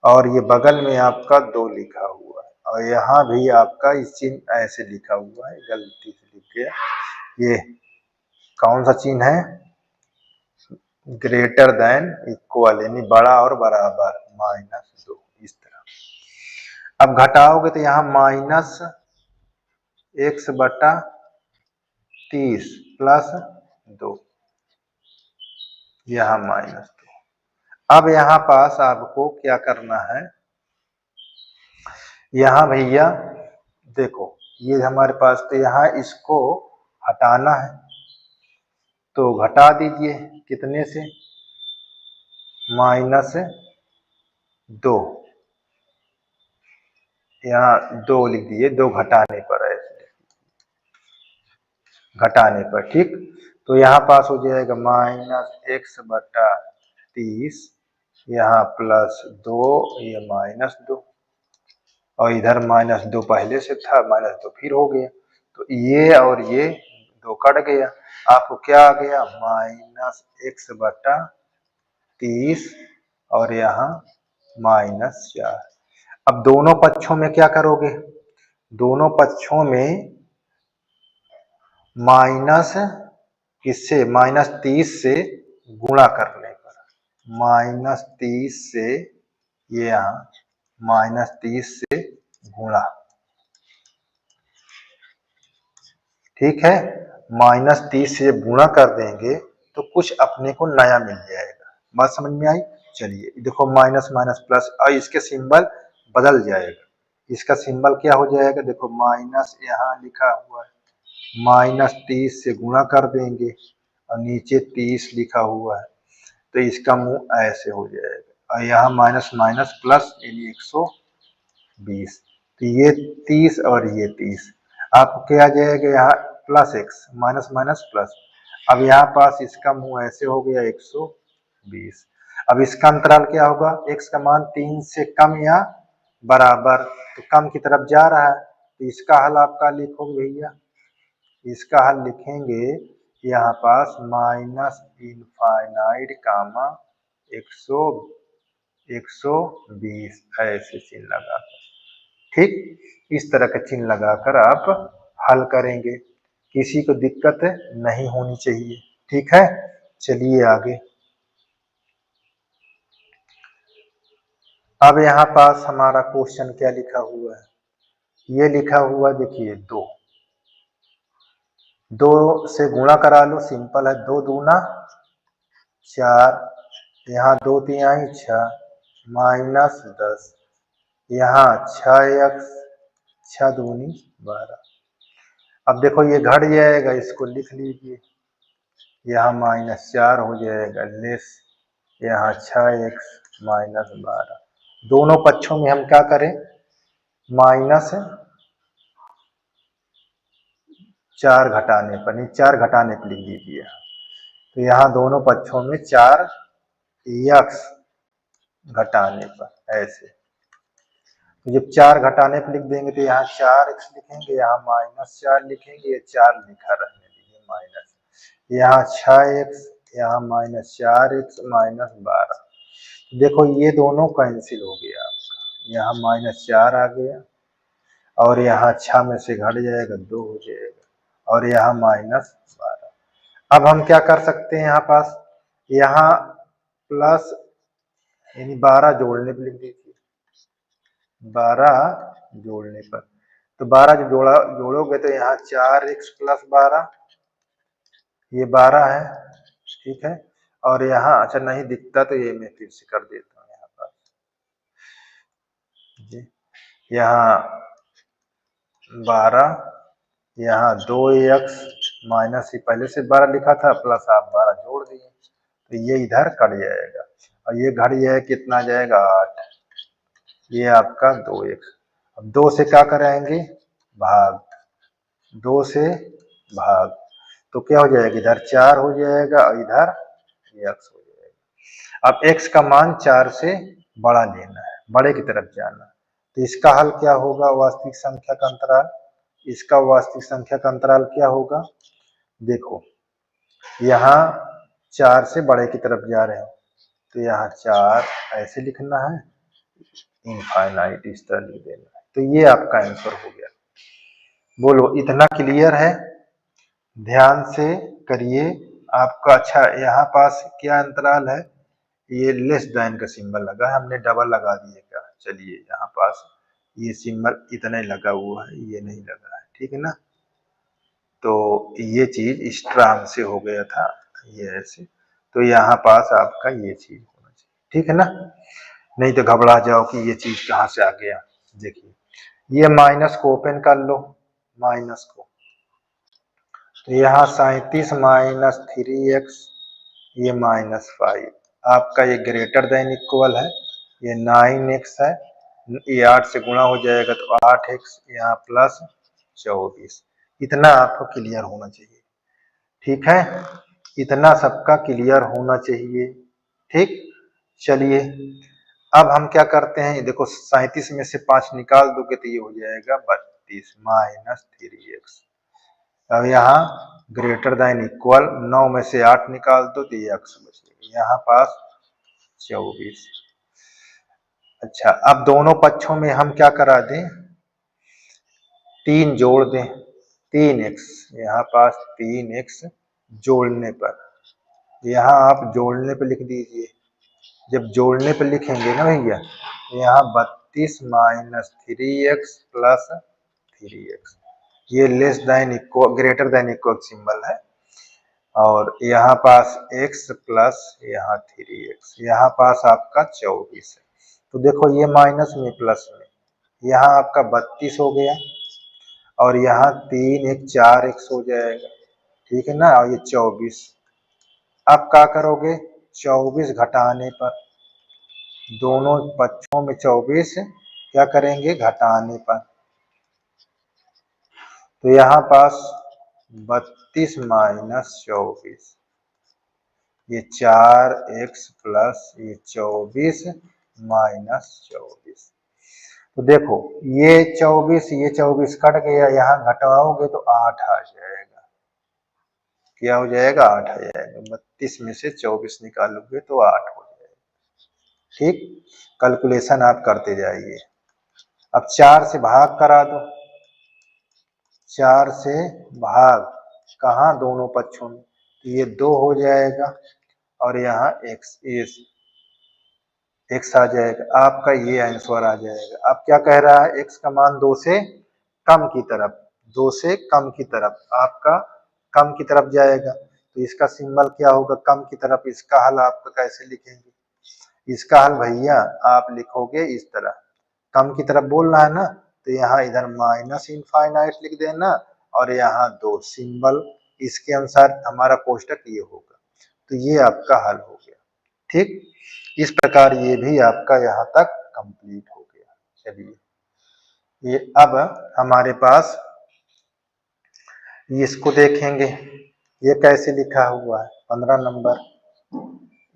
और ये बगल में आपका 2 लिखा हुआ है और यहाँ भी आपका इस चिन्ह ऐसे लिखा हुआ है, गलती से लिख गया, ये कौन सा चिन्ह है, ग्रेटर देन इक्वल यानी बड़ा और बराबर -2 इस तरह। अब घटाओगे तो यहाँ -x/30 + 2, यहाँ -2। अब यहाँ पास आपको क्या करना है, यहाँ भैया देखो ये हमारे पास, तो यहाँ इसको हटाना है तो घटा दीजिए, कितने से, -2, यहाँ 2 लिख दीजिए, 2 घटाने पर, ऐसे घटाने पर, ठीक। तो यहाँ पास हो जाएगा -x/30 यहाँ +2 ये -2 और इधर -2 पहले से था, -2 फिर हो गया, तो ये और ये 2 कट गया, आपको क्या आ गया -x/30 और यहाँ -4। अब दोनों पक्षों में क्या करोगे, दोनों पक्षों में माइनस किससे, -30 से गुणा करने पर, -30 से, ये यहाँ -30 से गुणा, ठीक है, -30 से गुणा कर देंगे तो कुछ अपने को नया मिल जाएगा, बात समझ में आई। चलिए देखो माइनस माइनस प्लस, और इसके सिंबल बदल जाएगा, इसका सिंबल क्या हो जाएगा, देखो माइनस यहाँ लिखा हुआ है, -30 से गुणा कर देंगे और नीचे 30 लिखा हुआ है, तो इसका मुंह ऐसे हो जाएगा और यहाँ माइनस माइनस प्लस यानी 120, तो ये 30 और ये 30, आपको क्या आ जाएगा यहाँ +x, माइनस माइनस प्लस। अब यहाँ पास इसका मुंह ऐसे हो गया 120। अब इसका अंतराल क्या होगा, x का मान 3 से कम या बराबर, तो कम की तरफ जा रहा है, तो इसका हल आपका लिखोगे भैया इसका हल लिखेंगे यहाँ पास माइनस इनफाइनाइट कामा 120 ऐसे चिन्ह लगाकर, ठीक इस तरह का चिन्ह लगाकर आप हल करेंगे, किसी को दिक्कत नहीं होनी चाहिए। ठीक है, चलिए आगे। अब यहाँ पास हमारा क्वेश्चन क्या लिखा हुआ है, ये लिखा हुआ देखिए 2 से गुणा करा लो, सिंपल है, 2 दूना 4, यहाँ 2 तिहाई 6 माइनस 10, यहाँ 6x 6 दूनी 12। अब देखो ये घट जाएगा, इसको लिख लीजिए, यहाँ -4 हो जाएगा लेस, यहाँ 6x माइनस 12। दोनों पक्षों में हम क्या करें, -4 घटाने पर, नहीं 4 घटाने पर लिख दीजिए। तो यहाँ दोनों पक्षों में 4x घटाने पर ऐसे, जब 4 घटाने पर लिख देंगे तो यहाँ 4x लिखेंगे, यहाँ -4 लिखेंगे, ये 4 लिखा रहने दीजिए माइनस, यहाँ 6x, यहाँ -4x माइनस 12। देखो ये दोनों कैंसिल हो गया आपका, यहाँ -4 आ गया और यहाँ 6 में से घट जाएगा 2 हो जाएगा और यहाँ -12। अब हम क्या कर सकते हैं, यहाँ पास यहाँ प्लस यानी 12 जोड़ने पर लिख दीजिए, 12 जोड़ने पर, तो 12 जो जोड़ोगे तो यहाँ 4x प्लस 12, ये 12 है, ठीक है। और यहाँ अच्छा नहीं दिखता तो ये मैं फिर से कर देता हूँ, यहाँ पर जी, यहाँ 12, यहाँ 2x माइनस ही पहले से 12 लिखा था, प्लस आप 12 जोड़ दिए तो ये इधर कट जाएगा और ये घट जाएगा, कितना जाएगा 8, ये आपका 2x। अब 2 से क्या कराएंगे भाग, 2 से भाग, तो क्या हो जाएगा, इधर 4 हो जाएगा और इधर x हो जाएगा। अब x का मान 4 से बड़ा लेना है, बड़े की तरफ जाना, तो इसका हल क्या होगा, वास्तविक संख्या का अंतराल, इसका वास्तविक संख्या का अंतराल क्या होगा, देखो यहाँ 4 से बड़े की तरफ जा रहे हो तो यहाँ 4 ऐसे लिखना है, इनफाइनाइट इस तरह लिख देना है, तो ये आपका आंसर हो गया। बोलो इतना क्लियर है, ध्यान से करिए आपका। अच्छा यहाँ पास क्या अंतराल है, ये लेस देन का सिंबल लगा है, हमने डबल लगा दिए क्या, चलिए यहाँ पास ये सिंबल इतना ही लगा हुआ है, ये नहीं लगा है, ठीक है ना, तो ये चीज स्ट्रांग से हो गया था ये ऐसे, तो यहाँ पास आपका ये चीज होना चाहिए, ठीक है ना, नहीं तो घबरा जाओ कि ये चीज कहाँ से आ गया। देखिए ये माइनस को ओपन कर लो, माइनस को, तो यहाँ 37 माइनस 3x, ये -5, आपका ये ग्रेटर देन इक्वल है, ये 9x है, ये 8 से गुणा हो जाएगा तो 8x, यहाँ प्लस 24, इतना आपको क्लियर होना चाहिए, ठीक है, इतना सबका क्लियर होना चाहिए, ठीक। चलिए अब हम क्या करते हैं, देखो 37 में से 5 निकाल दोगे तो ये हो जाएगा 32 माइनस 3x। अब यहाँ ग्रेटर देन इक्वल, 9 में से 8 निकाल दो तो ये x बचेगा, यहाँ पास 24। अच्छा अब दोनों पक्षों में हम क्या करा दें, 3 जोड़ दें, 3x, यहाँ पास 3x जोड़ने पर, यहाँ आप जोड़ने पर लिख दीजिए, जब जोड़ने पर लिखेंगे ना भैया तो यहाँ 32 माइनस 3x प्लस 3x, ये less than equal greater than equal symbol है, और यहाँ पास x प्लस यहाँ 3x, यहाँ पास आपका 24 है, तो देखो ये माइनस में प्लस में, यहाँ आपका 32 हो गया और यहाँ 3 1 4x हो जाएगा, ठीक है ना, और ये 24। अब क्या करोगे, 24 घटाने पर, दोनों पक्षों में 24 क्या करेंगे घटाने पर, तो यहाँ पास 32 माइनस 24, ये 4x प्लस ये 24 माइनस 24, तो देखो ये 24 कट गया, यहाँ घटाओगे तो 8 आ जाएगा, क्या हो जाएगा, 8 आ जाएगा। 32 में से 24 निकालोगे तो 8 हो जाएगा। ठीक, कैलकुलेशन आप करते जाइए। अब 4 से भाग करा दो, 4 से भाग कहाँ, दोनों पक्षों में, तो ये 2 हो जाएगा और यहाँ x आ जाएगा। आपका ये आंसर आ जाएगा। अब क्या कह रहा है, x का मान 2 से कम की तरफ, 2 से कम की तरफ, आपका कम की तरफ जाएगा। तो इसका सिंबल क्या होगा, कम की तरफ। इसका हल आपका कैसे लिखेंगे, इसका हल भैया आप लिखोगे इस तरह, कम की तरफ बोलना है ना, तो यहाँ इधर माइनस इनफाइनाइट लिख देना और यहाँ 2 सिंबल, इसके अनुसार हमारा कोष्टक ये होगा। तो ये आपका हल हो गया। ठीक, इस प्रकार ये भी आपका यहाँ तक कंप्लीट हो गया। चलिए ये अब हमारे पास इसको देखेंगे, ये कैसे लिखा हुआ है 15 नंबर।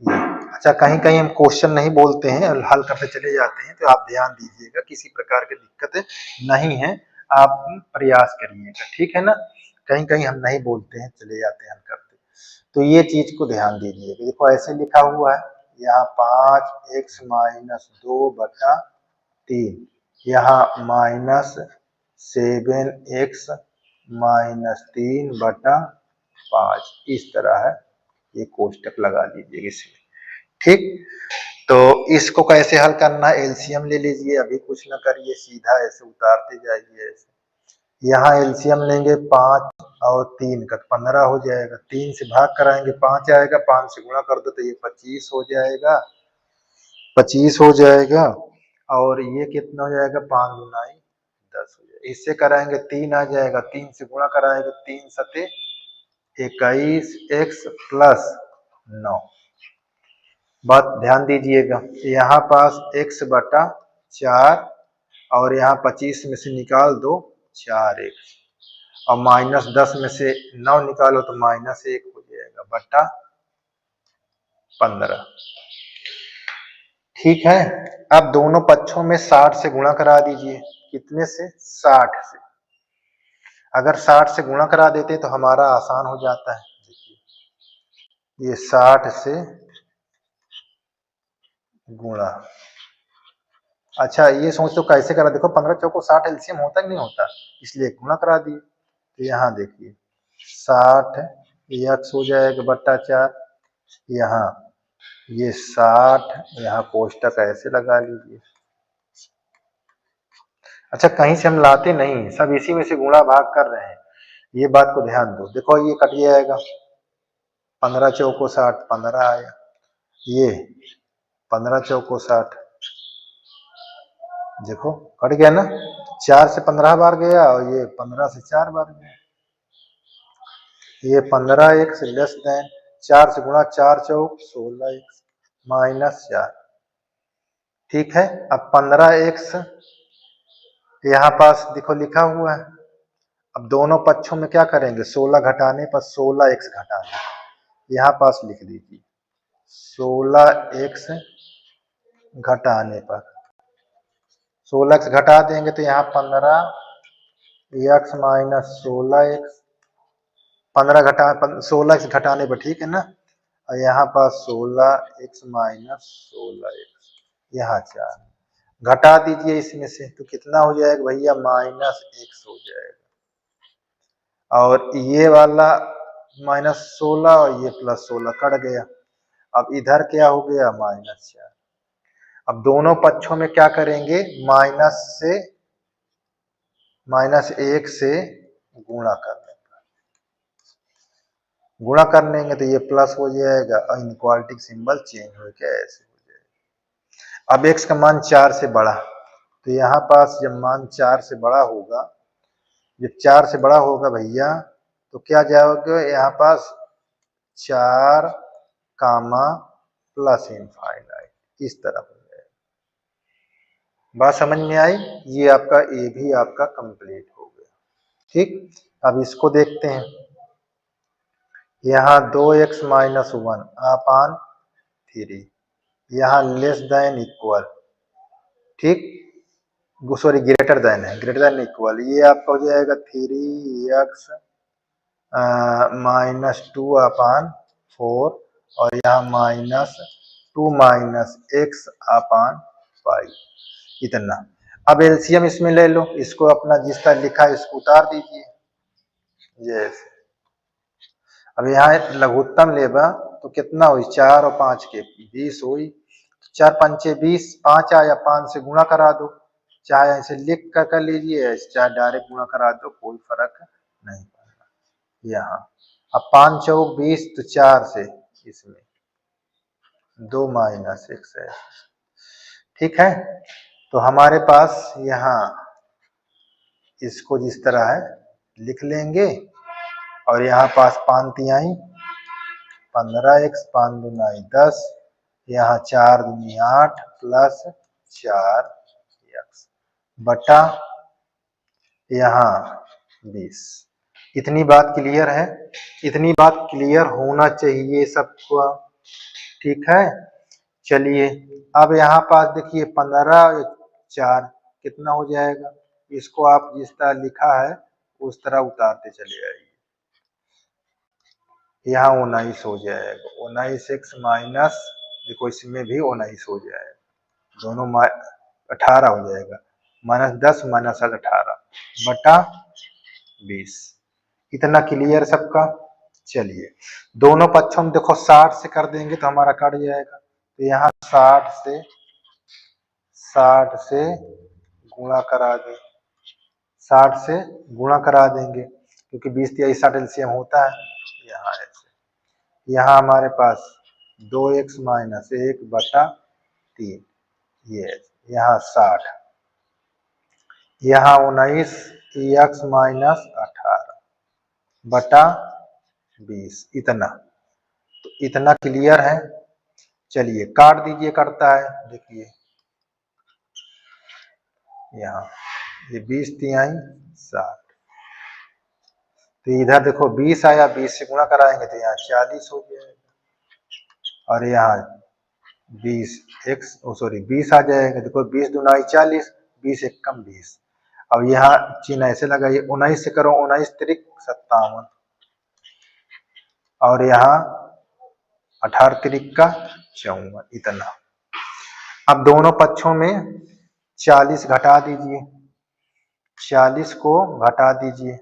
ये अच्छा, कहीं कहीं हम क्वेश्चन नहीं बोलते हैं, हल करते चले जाते हैं, तो आप ध्यान दीजिएगा, किसी प्रकार की दिक्कत नहीं है, आप प्रयास करिएगा, ठीक है ना। कहीं कहीं हम नहीं बोलते हैं, चले जाते हैं हल करते। तो ये चीज को ध्यान दीजिएगा। देखो ऐसे लिखा हुआ है, यहाँ 5x माइनस 2/3, यहाँ -7x माइनस 3/5, इस तरह है। ये कोष्टक लगा लीजिए इसमें। ठीक, तो इसको कैसे हल करना है, एलसीएम ले लीजिए, अभी कुछ ना करिए, सीधा ऐसे उतारते जाइए ऐसे। यहाँ एलसीएम लेंगे 5 और 3 का 15 हो जाएगा, 3 से भाग कराएंगे 5 आएगा, 5 से गुणा कर दो तो ये 25 हो जाएगा, 25 हो जाएगा। और ये कितना हो जाएगा, 5 गुनाई 10 हो जाएगा। इससे कराएंगे 3 आ जाएगा, 3 से गुणा कराएंगे 3 सते 21 x प्लस 9। बात ध्यान दीजिएगा, यहाँ पास x/4 और यहाँ 25 में से निकाल दो 4x और -10 में से 9 निकालो तो -1 हो जाएगा बटा 15। ठीक है, अब दोनों पक्षों में 60 से गुणा करा दीजिए। कितने से, 60 से। अगर 60 से गुणा करा देते तो हमारा आसान हो जाता है। देखिए ये 60 से गुणा, अच्छा ये सोच लो कैसे करा, देखो 15 चौको 60 एलसीएम होता कि नहीं होता, इसलिए गुणा करा दिए। तो यहाँ देखिए 60 x हो जाएगा बट्टा 4, यहाँ ये 60, यहाँ कोष्टक ऐसे लगा लीजिए। अच्छा कहीं से हम लाते नहीं, सब इसी में से गुणा भाग कर रहे हैं, ये बात को ध्यान दो। देखो ये कट जाएगा, 15 चौको 60, 15 आया, ये 15 चौको 60, देखो कट गया ना, 4 से 15 बार गया और ये 15 से 4 बार गया। ये 15x लेस देन 4 से गुणा 4 चौक 16x माइनस 4। ठीक है, अब 15x यहाँ पास देखो लिखा हुआ है। अब दोनों पक्षों में क्या करेंगे, 16 घटाने पर 16x घटाने, यहाँ पास लिख दीजिए 16x घटाने पर 16x घटा देंगे तो यहाँ 15x माइनस 16x, 16x घटाने पर, ठीक है ना। और यहाँ पास 16x माइनस 16x, यहाँ 4 घटा दीजिए इसमें से, तो कितना हो जाएगा भैया, -x हो जाएगा। और ये वाला -16 और ये +16 कट गया। अब इधर क्या हो गया, -4। अब दोनों पक्षों में क्या करेंगे, -1 से गुणा करने का, गुणा करने तो ये प्लस हो जाएगा और इनक्वालिटी सिंबल चेंज हो गया, ऐसे हो जाएगा। अब x का मान 4 से बड़ा, तो यहाँ पास जब मान 4 से बड़ा होगा, जब 4 से बड़ा होगा भैया, तो क्या जाओगे यहाँ पास 4 कामा प्लस इनफाइनाइट, इस तरह हो जाएगा। बात समझ में आई, ये आपका ए भी आपका कंप्लीट हो गया। ठीक, अब इसको देखते हैं, यहाँ 2x माइनस 1 अपान 3, यहाँ लेस देन इक्वल, ठीक, सॉरी ग्रेटर देन है, ग्रेटर देन इक्वल, ये आपका हो जाएगा 3x -2/4 और यहाँ -2 - x/पाई इतना। अब एलसीएम इसमें ले लो, इसको अपना जिस तरह लिखा है इसको उतार दीजिए। ये अब यहाँ लघुत्तम लेबा तो कितना हुई, 4 और 5 के 20 हुई, 4 पंचे 20, 5 आया, 5 से गुणा करा दो, चाहे ऐसे लिख कर लीजिए, चाहे डायरेक्ट गुणा करा दो, कोई फर्क नहीं पड़ेगा। यहाँ अब 5 चौक 20 तो 4 से इसमें 2 - x है। ठीक है, तो हमारे पास यहाँ इसको जिस तरह है लिख लेंगे और यहाँ पास 5 तिहाई 15x, 5 दूनी 10, यहाँ 4 दूनी 8 प्लस 4x बटा यहाँ 20। इतनी बात क्लियर है, इतनी बात क्लियर होना चाहिए सबको। ठीक है, चलिए अब यहाँ पास देखिए 15 4 कितना हो जाएगा, इसको आप जिस तरह लिखा है उस तरह उतारते चले आइए। यहाँ 19 हो जाएगा, 19x माइनस, देखो इसमें भी 19 हो जाएगा, दोनों 18 हो जाएगा, -10 - 18 बटा 20। इतना क्लियर सबका। चलिए दोनों पक्षों में देखो 60 से कर देंगे तो हमारा कट जाएगा, तो यहाँ 60 से गुणा करा दें, 60 से गुणा करा देंगे क्योंकि 20 तिहाई 60 एलसीएम होता है। यहाँ ऐसे, यहाँ हमारे पास 2x - 1 बटा 3, ये यहाँ 60, यहाँ 19 x - 18 बटा 20 इतना। तो इतना क्लियर है। चलिए काट दीजिए, कटता है, देखिए यहाँ ये 20 तिहाई 60, तो इधर देखो 20 आया, 20 से गुणा कराएंगे तो यहाँ 40 हो जाएगा और यहाँ 20 आ जाएगा, देखो 20 दूनी 40, 20 एक कम 20। अब यहाँ चिन्ह ऐसे लगाइए, 19 से करो 19 त्रिक 57 और यहाँ 18 त्रिक का 54 इतना। अब दोनों पक्षों में 40 घटा दीजिए, 40 को घटा दीजिए,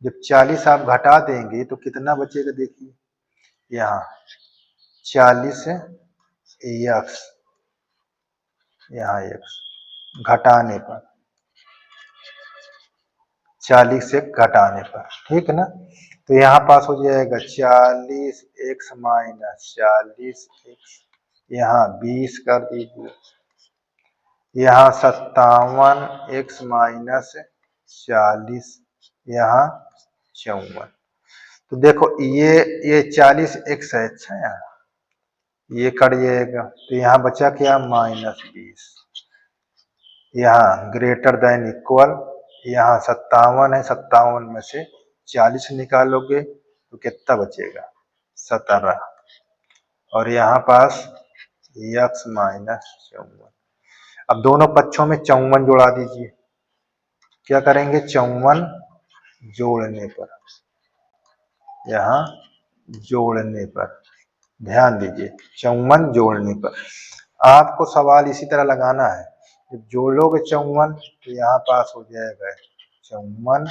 जब 40 आप घटा देंगे तो कितना बचेगा, देखिए यहाँ 40 x, यहाँ x घटाने पर, 40 से घटाने पर, ठीक है ना। तो यहाँ पास हो जाएगा 40x - 40x, यहाँ 20 कर दीजिए, यहाँ 57x - 40, यहाँ 54। तो देखो ये 40x है, अच्छा यहाँ ये कट जाएगा, तो यहाँ बचा क्या -20, यहाँ ग्रेटर देन इक्वल, यहाँ 57 है, 57 में से 40 निकालोगे तो कितना बचेगा 17 और यहाँ पास x - 54। अब दोनों पक्षों में 54 जोड़ा दीजिए, क्या करेंगे 54 जोड़ने पर, यहाँ जोड़ने पर ध्यान दीजिए, 54 जोड़ने पर। आपको सवाल इसी तरह लगाना है, जब जोड़ोगे 54 तो यहाँ पास हो जाएगा 54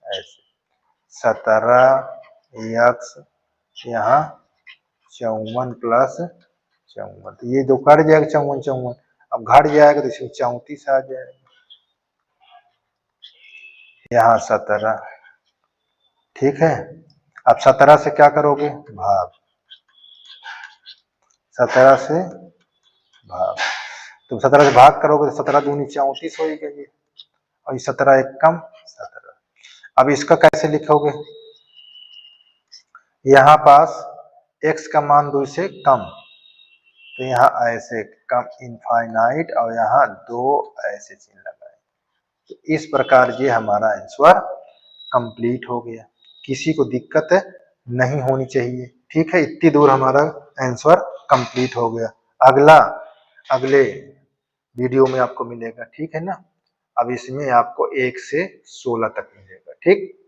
ऐसे, 17x यहाँ 54 प्लस 54, तो ये जो कट जाएगा 54 54, अब घट जाएगा तो इसमें 34 आ जाएगा, यहाँ 17। ठीक है, अब 17 से क्या करोगे भाग, 17 से भाग, तो 17 से भाग करोगे तो 17 दूनी 34 हो गई और 17 एक कम 17। अब इसका कैसे लिखोगे, यहाँ पास x का मान 2 से कम, तो यहाँ ऐसे कम इनफाइनाइट और यहाँ 2 ऐसे चिन्ह लगाए, तो इस प्रकार ये हमारा आंसर कंप्लीट हो गया, किसी को दिक्कत नहीं होनी चाहिए। ठीक है, इतनी दूर हमारा आंसर कंप्लीट हो गया। अगले वीडियो में आपको मिलेगा, ठीक है ना। अब इसमें आपको 1 से 16 तक मिलेगा, ठीक।